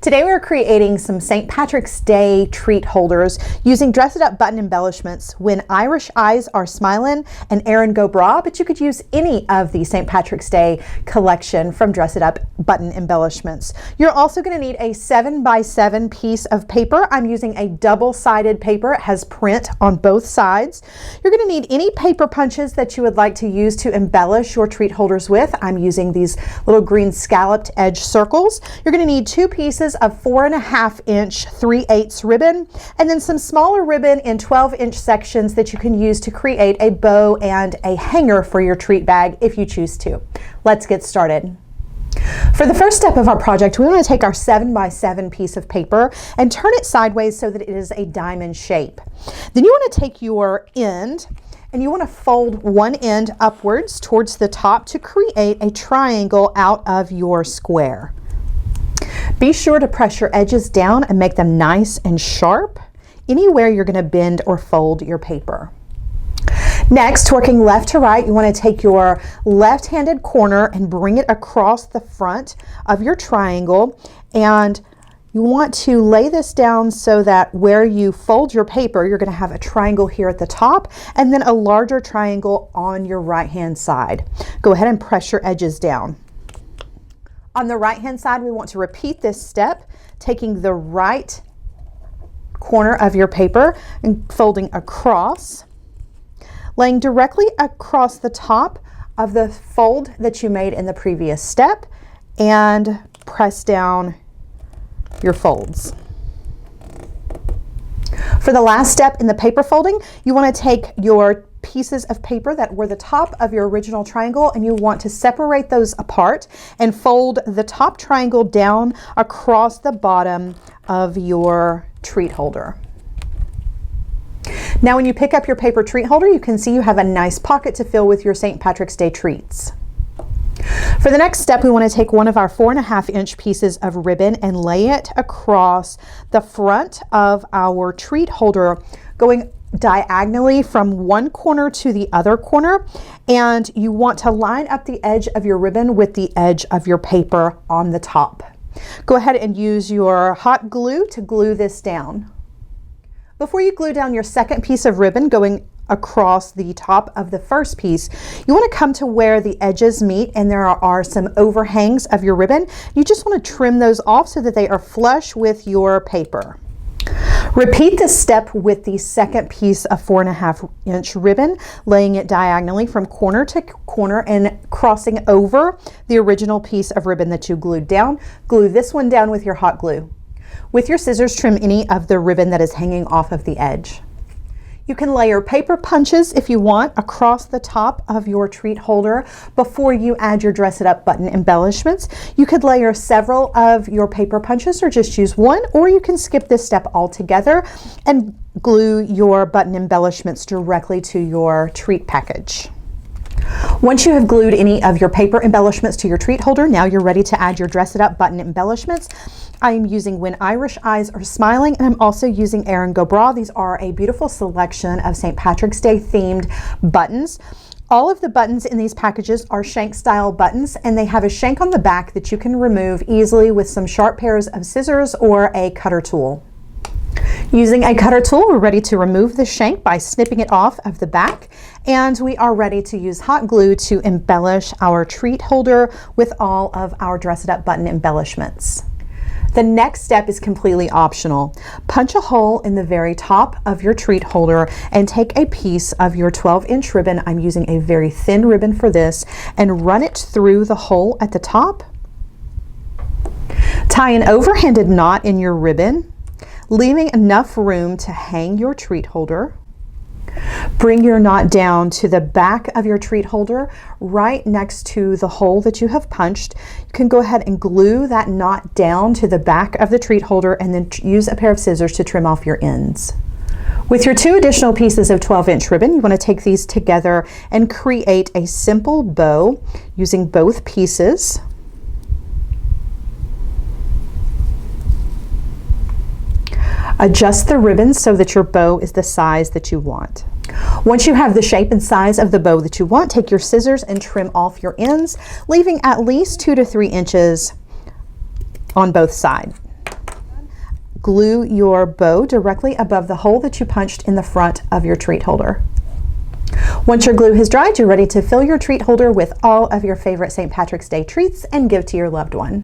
Today we're creating some St. Patrick's Day treat holders using Dress It Up button embellishments When Irish Eyes Are Smilin' and Erin Go Braugh, but you could use any of the St. Patrick's Day collection from Dress It Up button embellishments. You're also going to need a 7x7 piece of paper. I'm using a double-sided paper. It has print on both sides. You're going to need any paper punches that you would like to use to embellish your treat holders with. I'm using these little green scalloped edge circles. You're going to need 2 pieces of 4.5-inch 3/8 ribbon, and then some smaller ribbon in 12-inch sections that you can use to create a bow and a hanger for your treat bag if you choose to. Let's get started. For the first step of our project, we want to take our 7x7 piece of paper and turn it sideways so that it is a diamond shape. Then you want to take your end and you want to fold one end upwards towards the top to create a triangle out of your square. Be sure to press your edges down and make them nice and sharp anywhere you're going to bend or fold your paper. Next, working left to right, you want to take your left-handed corner and bring it across the front of your triangle, and you want to lay this down so that where you fold your paper, you're going to have a triangle here at the top and then a larger triangle on your right-hand side. Go ahead and press your edges down. On the right-hand side, we want to repeat this step, taking the right corner of your paper and folding across, laying directly across the top of the fold that you made in the previous step, and press down your folds. For the last step in the paper folding, you want to take your pieces of paper that were the top of your original triangle and you want to separate those apart and fold the top triangle down across the bottom of your treat holder. Now when you pick up your paper treat holder, you can see you have a nice pocket to fill with your St. Patrick's Day treats. For the next step, we want to take one of our 4.5-inch pieces of ribbon and lay it across the front of our treat holder, going diagonally from one corner to the other corner, and you want to line up the edge of your ribbon with the edge of your paper on the top. Go ahead and use your hot glue to glue this down. Before you glue down your second piece of ribbon going across the top of the first piece, you want to come to where the edges meet and there are some overhangs of your ribbon. You just want to trim those off so that they are flush with your paper. Repeat this step with the second piece of 4.5-inch ribbon, laying it diagonally from corner to corner and crossing over the original piece of ribbon that you glued down. Glue this one down with your hot glue. With your scissors, trim any of the ribbon that is hanging off of the edge. You can layer paper punches if you want across the top of your treat holder before you add your Dress It Up button embellishments. You could layer several of your paper punches or just use one, or you can skip this step altogether and glue your button embellishments directly to your treat package. Once you have glued any of your paper embellishments to your treat holder, now you're ready to add your Dress It Up button embellishments. I am using When Irish Eyes Are Smiling, and I'm also using Erin Go Braugh. These are a beautiful selection of St. Patrick's Day themed buttons. All of the buttons in these packages are shank style buttons, and they have a shank on the back that you can remove easily with some sharp pairs of scissors or a cutter tool. Using a cutter tool, we're ready to remove the shank by snipping it off of the back, and we are ready to use hot glue to embellish our treat holder with all of our Dress It Up button embellishments. The next step is completely optional. Punch a hole in the very top of your treat holder and take a piece of your 12-inch ribbon. I'm using a very thin ribbon for this, and run it through the hole at the top. Tie an overhanded knot in your ribbon, leaving enough room to hang your treat holder. Bring your knot down to the back of your treat holder right next to the hole that you have punched. You can go ahead and glue that knot down to the back of the treat holder and then use a pair of scissors to trim off your ends. With your 2 additional pieces of 12-inch ribbon, you want to take these together and create a simple bow using both pieces. Adjust the ribbon so that your bow is the size that you want. Once you have the shape and size of the bow that you want, take your scissors and trim off your ends, leaving at least 2 to 3 inches on both sides. glue your bow directly above the hole that you punched in the front of your treat holder. Once your glue has dried, you're ready to fill your treat holder with all of your favorite St. Patrick's Day treats and give to your loved one.